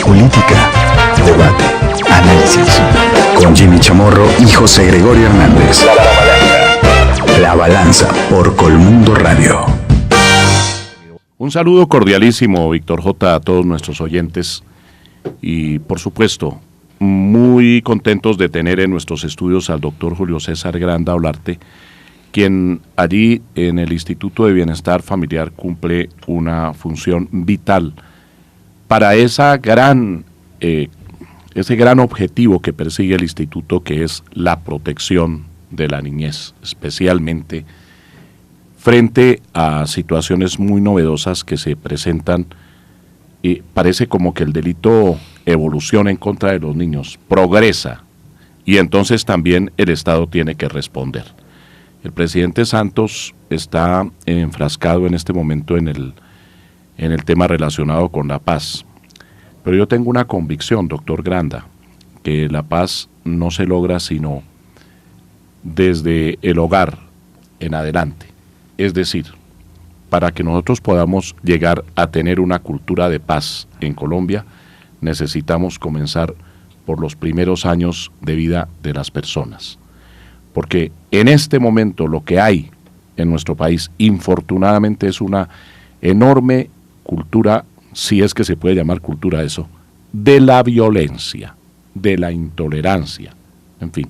política, debate, análisis. Con Jimmy Chamorro y José Gregorio Hernández. La Balanza por Colmundo Radio. Un saludo cordialísimo, Víctor J., a todos nuestros oyentes y, por supuesto, muy contentos de tener en nuestros estudios al doctor Julio César Granda Olarte, quien allí en el Instituto de Bienestar Familiar cumple una función vital para ese gran objetivo que persigue el instituto, que es la protección de la niñez, especialmente frente a situaciones muy novedosas que se presentan. Y parece como que el delito evoluciona en contra de los niños, progresa, y entonces también el Estado tiene que responder. El presidente Santos está enfrascado en este momento en el tema relacionado con la paz. Pero yo tengo una convicción, doctor Granda, que la paz no se logra sino desde el hogar en adelante. Es decir, para que nosotros podamos llegar a tener una cultura de paz en Colombia, necesitamos comenzar por los primeros años de vida de las personas. Porque en este momento lo que hay en nuestro país, infortunadamente, es una enorme cultura, si es que se puede llamar cultura eso, de la violencia, de la intolerancia, en fin.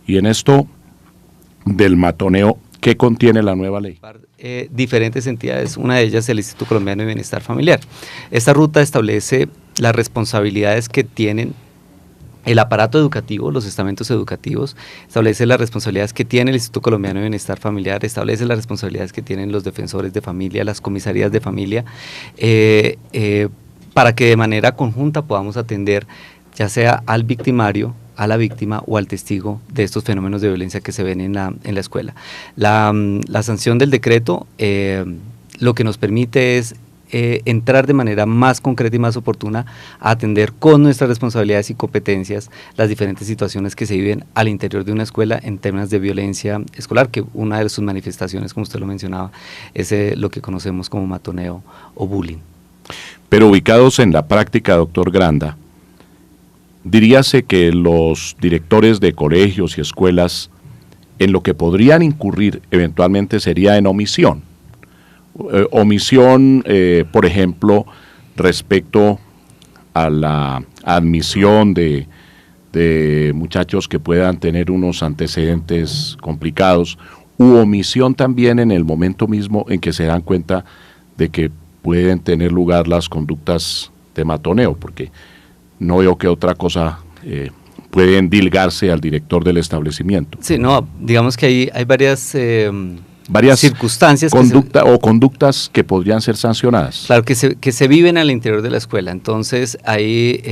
Y en esto del matoneo, ¿qué contiene la nueva ley? Diferentes entidades, una de ellas el Instituto Colombiano de Bienestar Familiar. Esta ruta establece las responsabilidades que tienen el aparato educativo, los estamentos educativos, establece las responsabilidades que tiene el Instituto Colombiano de Bienestar Familiar, establece las responsabilidades que tienen los defensores de familia, las comisarías de familia, para que de manera conjunta podamos atender ya sea al victimario, a la víctima o al testigo de estos fenómenos de violencia que se ven en la escuela. La sanción del decreto lo que nos permite es entrar de manera más concreta y más oportuna a atender con nuestras responsabilidades y competencias las diferentes situaciones que se viven al interior de una escuela en temas de violencia escolar, que una de sus manifestaciones, como usted lo mencionaba, es lo que conocemos como matoneo o bullying. Pero ubicados en la práctica, doctor Granda, diríase que los directores de colegios y escuelas en lo que podrían incurrir eventualmente sería en omisión. Omisión, por ejemplo, respecto a la admisión de muchachos que puedan tener unos antecedentes complicados, u omisión también en el momento mismo en que se dan cuenta de que pueden tener lugar las conductas de matoneo, porque no veo que otra cosa puede endilgarse al director del establecimiento. Sí, no, digamos que hay varias circunstancias conductas que podrían ser sancionadas. Claro, que se viven al interior de la escuela. Entonces ahí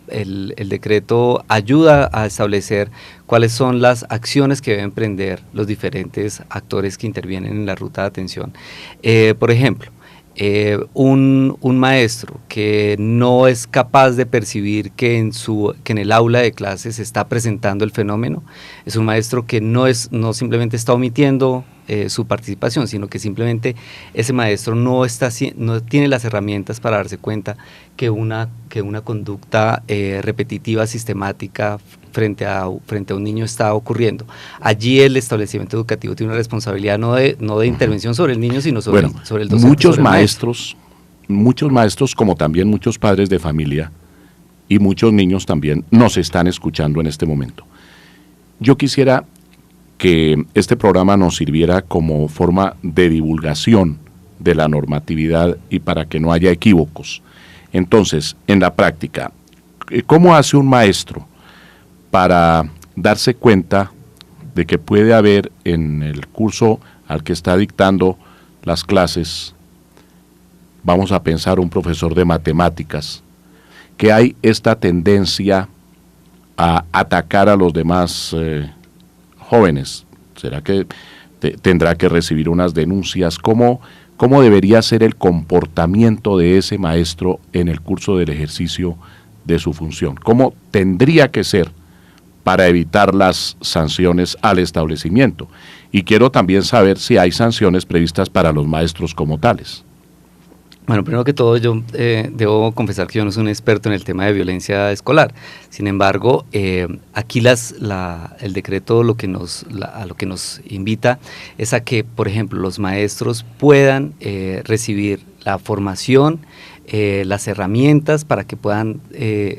el decreto ayuda a establecer cuáles son las acciones que deben emprender los diferentes actores que intervienen en la ruta de atención. Por ejemplo, un maestro que no es capaz de percibir que en el aula de clases se está presentando el fenómeno, es un maestro que no simplemente está omitiendo su participación, sino que simplemente ese maestro no tiene las herramientas para darse cuenta que una conducta repetitiva, sistemática, frente a un niño está ocurriendo. Allí el establecimiento educativo tiene una responsabilidad no de intervención sobre el niño, sino sobre el docente. Muchos maestros, como también muchos padres de familia y muchos niños también, nos están escuchando en este momento. Yo quisiera que este programa nos sirviera como forma de divulgación de la normatividad y para que no haya equívocos. Entonces, en la práctica, ¿cómo hace un maestro para darse cuenta de que puede haber en el curso al que está dictando las clases, vamos a pensar un profesor de matemáticas, que hay esta tendencia a atacar a los demás jóvenes? ¿Será que tendrá que recibir unas denuncias? ¿Cómo debería ser el comportamiento de ese maestro en el curso del ejercicio de su función? ¿Cómo tendría que ser para evitar las sanciones al establecimiento? Y quiero también saber si hay sanciones previstas para los maestros como tales. Bueno, primero que todo yo debo confesar que yo no soy un experto en el tema de violencia escolar. Sin embargo, aquí el decreto a lo que nos invita es a que, por ejemplo, los maestros puedan recibir la formación, las herramientas para que puedan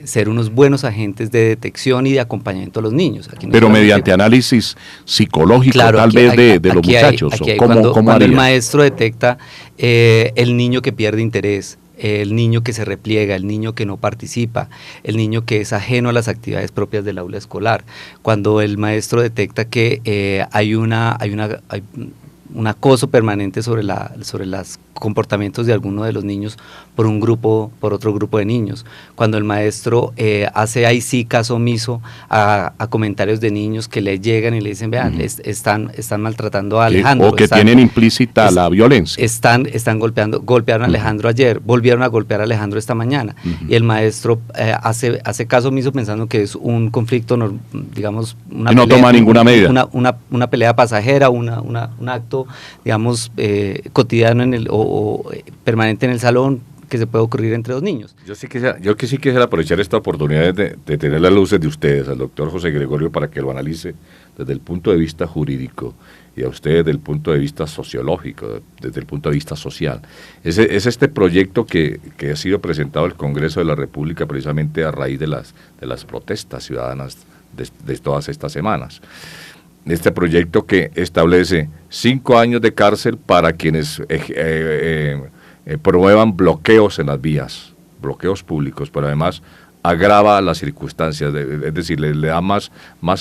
ser unos buenos agentes de detección y de acompañamiento a los niños. Aquí no pero solamente mediante análisis psicológico, claro, tal vez de los muchachos. Cuando el haría? maestro detecta el niño que pierde interés, el niño que se repliega, el niño que no participa, el niño que es ajeno a las actividades propias del aula escolar, cuando el maestro detecta que hay un acoso permanente sobre los comportamientos de alguno de los niños por otro grupo de niños, cuando el maestro hace ahí sí caso omiso a comentarios de niños que le llegan y le dicen, vean, están maltratando a Alejandro. O que tienen implícita la violencia. Golpearon a Alejandro ayer, volvieron a golpear a Alejandro esta mañana, y el maestro hace caso omiso pensando que es un conflicto, digamos, una y no pelea, toma ninguna medida. Una pelea pasajera, un acto, digamos, cotidiano o permanente en el salón que se puede ocurrir entre dos niños. Yo sí quisiera aprovechar esta oportunidad de tener las luces de ustedes, al doctor José Gregorio, para que lo analice desde el punto de vista jurídico y a ustedes desde el punto de vista sociológico, desde el punto de vista social. Es este proyecto que ha sido presentado al Congreso de la República precisamente a raíz de las protestas ciudadanas de todas estas semanas. Este proyecto que establece 5 años de cárcel para quienes promuevan bloqueos en las vías, bloqueos públicos, pero además agrava las circunstancias, es decir, le da más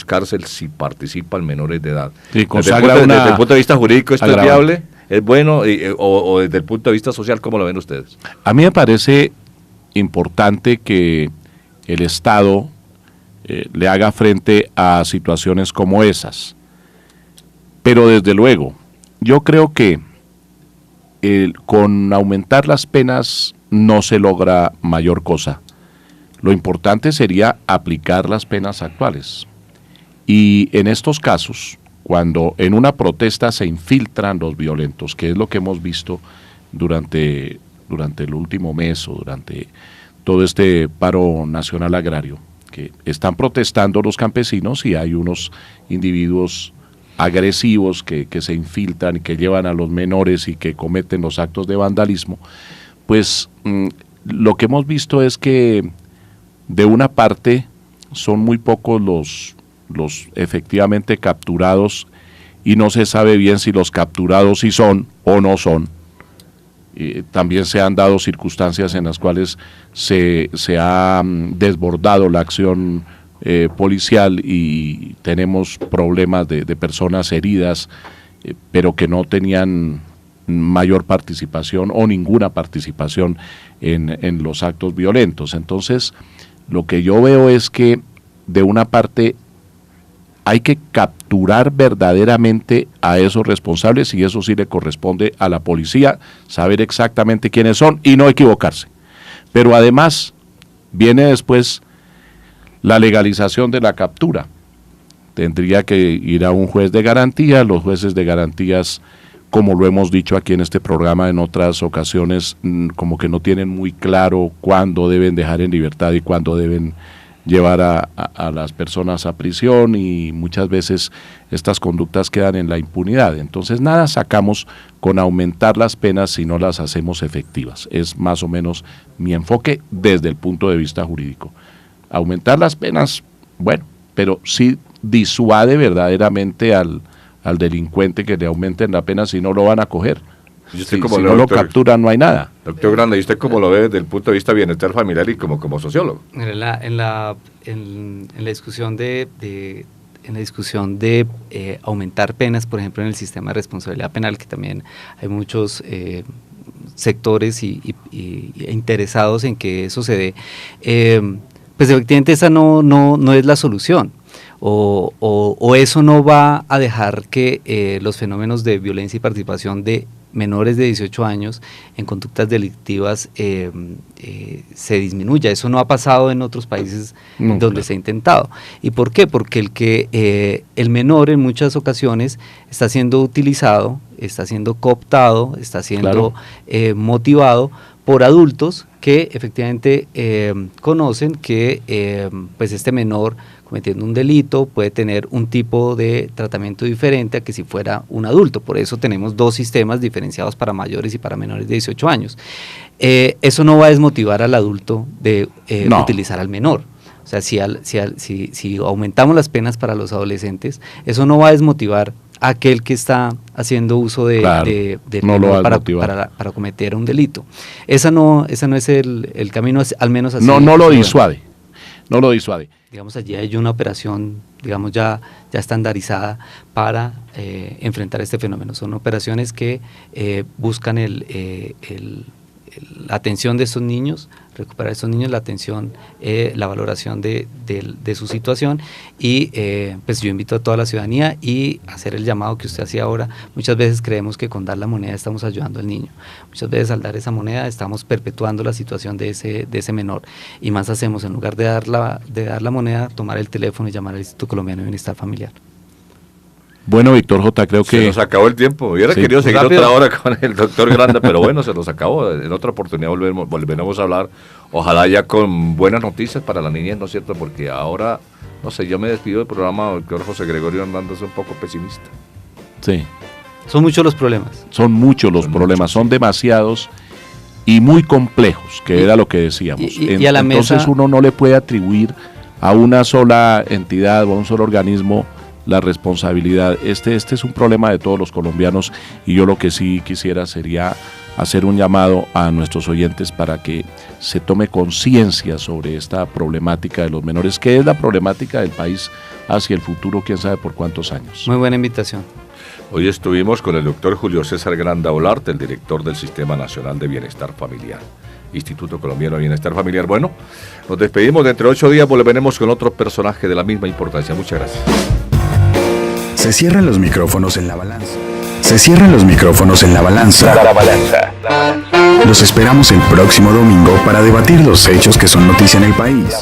cárcel si participan menores de edad. Sí, desde el punto de vista jurídico, ¿esto es viable? ¿Es bueno? O desde el punto de vista social, ¿cómo lo ven ustedes? A mí me parece importante que el Estado le haga frente a situaciones como esas. Pero desde luego, yo creo que con aumentar las penas no se logra mayor cosa. Lo importante sería aplicar las penas actuales. Y en estos casos, cuando en una protesta se infiltran los violentos, que es lo que hemos visto durante el último mes o durante todo este paro nacional agrario, que están protestando los campesinos y hay unos individuos agresivos que se infiltran y que llevan a los menores y que cometen los actos de vandalismo, pues lo que hemos visto es que de una parte son muy pocos los efectivamente capturados y no se sabe bien si los capturados sí son o no son. También se han dado circunstancias en las cuales se ha desbordado la acción policial y tenemos problemas de personas heridas, pero que no tenían mayor participación o ninguna participación en los actos violentos. Entonces, lo que yo veo es que de una parte hay que capturar verdaderamente a esos responsables y eso sí le corresponde a la policía, saber exactamente quiénes son y no equivocarse. Pero además viene después la legalización de la captura. Tendría que ir a un juez de garantía. Los jueces de garantías, como lo hemos dicho aquí en este programa en otras ocasiones, como que no tienen muy claro cuándo deben dejar en libertad y cuándo deben llevar a las personas a prisión, y muchas veces estas conductas quedan en la impunidad. Entonces nada sacamos con aumentar las penas si no las hacemos efectivas. Es más o menos mi enfoque desde el punto de vista jurídico. Aumentar las penas, bueno, pero sí disuade verdaderamente al delincuente que le aumenten la pena, si no lo van a coger. Si no lo capturan, no hay nada. Doctor Granda, ¿y usted cómo lo ve desde el punto de vista de bienestar familiar y como sociólogo? En la discusión de aumentar penas, por ejemplo, en el sistema de responsabilidad penal, que también hay muchos sectores y interesados en que eso se dé, pues efectivamente esa no es la solución. O eso no va a dejar que los fenómenos de violencia y participación de menores de 18 años en conductas delictivas se disminuya. Eso no ha pasado en otros países donde se ha intentado. ¿Y por qué? Porque el menor en muchas ocasiones está siendo utilizado, está siendo cooptado, está siendo motivado por adultos que efectivamente conocen que pues este menor cometiendo un delito puede tener un tipo de tratamiento diferente a que si fuera un adulto. Por eso tenemos 2 sistemas diferenciados para mayores y para menores de 18 años. Eso no va a desmotivar al adulto de utilizar al menor. O sea, si aumentamos las penas para los adolescentes, eso no va a desmotivar a aquel que está haciendo uso de menor para cometer un delito. Esa no es el camino, al menos así. No lo disuade. No lo disuade. Digamos, allí hay una operación, digamos, ya estandarizada para enfrentar este fenómeno. Son operaciones que buscan la atención de estos niños, recuperar a estos niños, la atención, la valoración de su situación y pues yo invito a toda la ciudadanía y hacer el llamado que usted hacía ahora. Muchas veces creemos que con dar la moneda estamos ayudando al niño, muchas veces al dar esa moneda estamos perpetuando la situación de ese menor y más hacemos, en lugar de dar la moneda, tomar el teléfono y llamar al Instituto Colombiano de Bienestar Familiar. Bueno, Víctor J., creo que... Se nos acabó el tiempo. Hubiera querido seguir rápido. otra hora con el doctor Granda, pero bueno, se nos acabó. En otra oportunidad volveremos a hablar. Ojalá ya con buenas noticias para la niñez, ¿no es cierto? Porque ahora, no sé, yo me despido del programa, doctor José Gregorio Hernández, un poco pesimista. Sí. Son muchos los problemas. Son muchos los problemas, son demasiados y muy complejos, que era lo que decíamos. Y a la entonces mesa... uno no le puede atribuir a una sola entidad o a un solo organismo la responsabilidad. Este es un problema de todos los colombianos y yo lo que sí quisiera sería hacer un llamado a nuestros oyentes para que se tome conciencia sobre esta problemática de los menores, que es la problemática del país hacia el futuro, quién sabe por cuántos años. Muy buena invitación. Hoy estuvimos con el doctor Julio César Granda Olarte, el director del Sistema Nacional de Bienestar Familiar, Instituto Colombiano de Bienestar Familiar. Bueno, nos despedimos, dentro de 8 días volveremos con otro personaje de la misma importancia. Muchas gracias. Se cierran los micrófonos en la balanza. Se cierran los micrófonos en la balanza. La balanza. Los esperamos el próximo domingo para debatir los hechos que son noticia en el país.